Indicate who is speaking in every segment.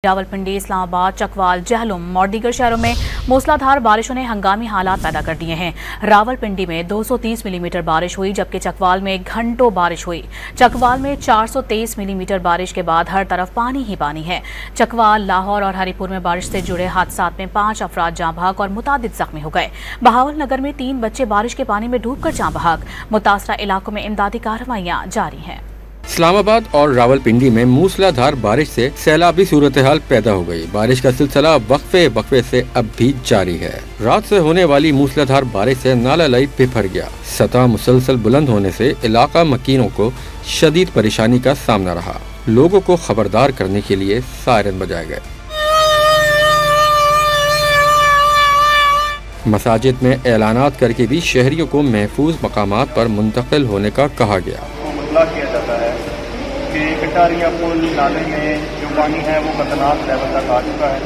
Speaker 1: रावलपिंडी, इस्लामाबाद, चकवाल, जहलुम और दीगर शहरों में मूसलाधार बारिशों ने हंगामी हालात पैदा कर दिए हैं। रावलपिंडी में 230 मिलीमीटर बारिश हुई, जबकि चकवाल में घंटों बारिश हुई। चकवाल में 423 मिलीमीटर बारिश के बाद हर तरफ पानी ही पानी है। चकवाल, लाहौर और हरिपुर में बारिश से जुड़े हादसात में 5 अफराद जाँ बहक और मुतादिद जख्मी हो गए। बहावल नगर में 3 बच्चे बारिश के पानी में डूबकर जाँ बहक। मुतासरा इलाकों में इमदादी कार्रवाइयाँ जारी हैं।
Speaker 2: इस्लामाबाद और रावलपिंडी में मूसलाधार बारिश से सैलाबी सूरत हाल पैदा हो गई। बारिश का सिलसिला वक्फे से अब भी जारी है। रात से होने वाली मूसलाधार बारिश से नाला लाई बिफर गया। सतह मुसलसल बुलंद होने से इलाका मकीनों को शदीद परेशानी का सामना रहा। लोगों को खबरदार करने के लिए सायरन बजाए गए। मसाजिद में ऐलानात करके भी शहरियों को महफूज मकामात पर मुंतकिल होने का कहा गया।
Speaker 3: किया जाता है कि कटारिया पुल नाले में जो पानी है वो खतरनाक लेवल तक आ चुका है।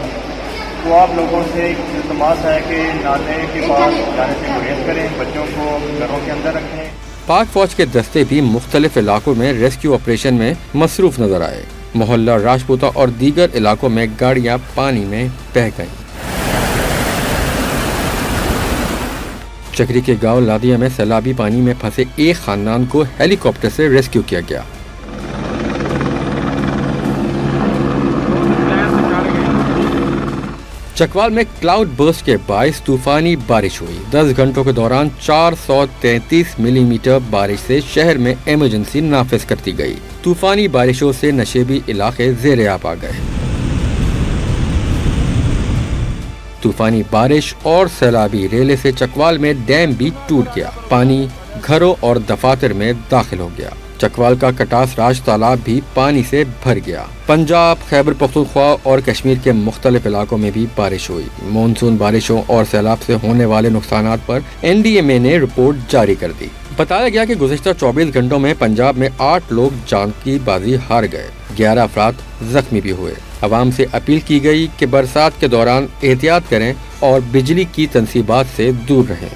Speaker 3: तो आप लोगों से इल्तमास है कि नाले के पास जाने से गुरेज करें, बच्चों को घरों के अंदर रखें।
Speaker 2: पाक फौज के दस्ते भी मुख्तलिफ इलाकों में रेस्क्यू ऑपरेशन में मसरूफ नजर आए। मोहल्ला राजपूता और दीगर इलाकों में गाड़ियां पानी में बह गईं। चक्री के गांव लादिया में सैलाबी पानी में फंसे एक खानदान को हेलीकॉप्टर से रेस्क्यू किया गया। चकवाल में क्लाउड बर्स्ट के बायस तूफानी बारिश हुई। 10 घंटों के दौरान 433 मिलीमीटर बारिश से शहर में इमरजेंसी नाफिज कर दी गई। तूफानी बारिशों से नशेबी इलाके ज़ेर-ए-आब आ गए। तूफानी बारिश और सैलाबी रेले से चकवाल में डैम भी टूट गया। पानी घरों और दफातर में दाखिल हो गया। चकवाल का कटास राज तालाब भी पानी से भर गया। पंजाब, खैबर पख्तूनख्वा और कश्मीर के मुख्तलिफ इलाकों में भी बारिश हुई। मानसून बारिशों और सैलाब से होने वाले नुकसानात पर NDMA ने रिपोर्ट जारी कर दी। बताया गया कि गुज़िश्ता 24 घंटों में पंजाब में 8 लोग जान की बाजी हार गए। 11 अफराद जख्मी भी हुए। अवाम से अपील की गई कि बरसात के दौरान एहतियात करें और बिजली की तनसीबात से दूर रहें।